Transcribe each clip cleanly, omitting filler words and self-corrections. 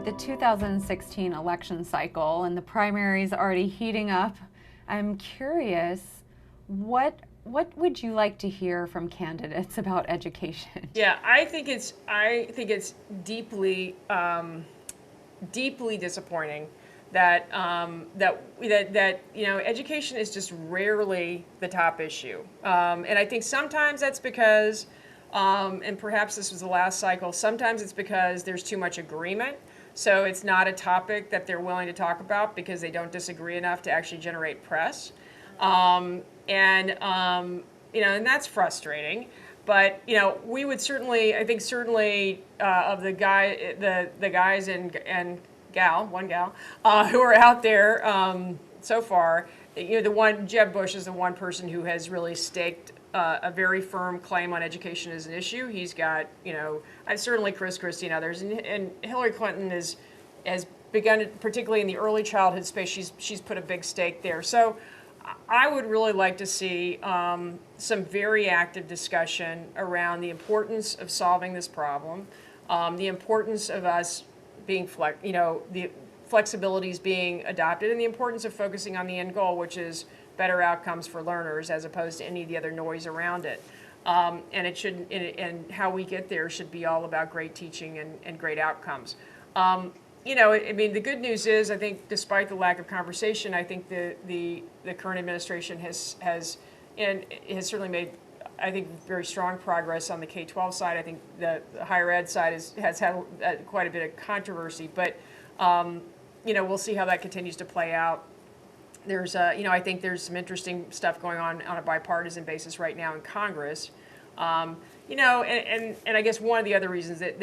with the 2016 election cycle and the primaries already heating up, I'm curious, what would you like to hear from candidates about education? Yeah, I think it's deeply deeply disappointing that education is just rarely the top issue, and I think sometimes that's because, and perhaps this was the last cycle. Sometimes it's because there's too much agreement, so it's not a topic that they're willing to talk about because they don't disagree enough to actually generate press, and that's frustrating. But we would certainly, I think certainly of the guys and one gal who are out there so far, Jeb Bush is the one person who has really staked a very firm claim on education as an issue. He's got certainly Chris Christie and others, and Hillary Clinton has begun, particularly in the early childhood space. She's put a big stake there. So I would really like to see some very active discussion around the importance of solving this problem, the importance of us being the flexibilities being adopted, and the importance of focusing on the end goal, which is better outcomes for learners as opposed to any of the other noise around it. And it should, and how we get there should be all about great teaching and great outcomes. The good news is, I think, despite the lack of conversation, I think the current administration has certainly made, I think, very strong progress on the K-12 side. I think the higher ed side has had quite a bit of controversy, but we'll see how that continues to play out. There's I think there's some interesting stuff going on a bipartisan basis right now in Congress. And I guess one of the other reasons that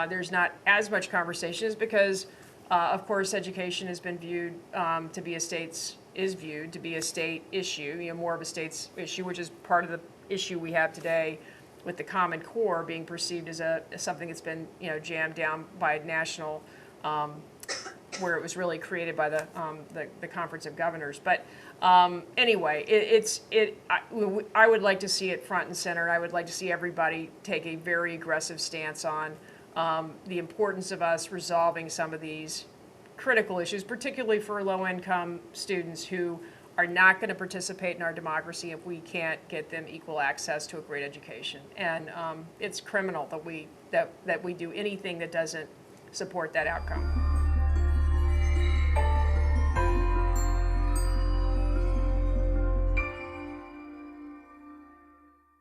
there's not as much conversation is because, of course, education has been viewed to be a state issue, more of a state's issue, which is part of the issue we have today with the Common Core being perceived as something that's been jammed down by national, where it was really created by the Conference of Governors. But anyway, I would like to see it front and center. I would like to see everybody take a very aggressive stance on the importance of us resolving some of these critical issues, particularly for low-income students who are not going to participate in our democracy if we can't get them equal access to a great education. And it's criminal that we do anything that doesn't support that outcome.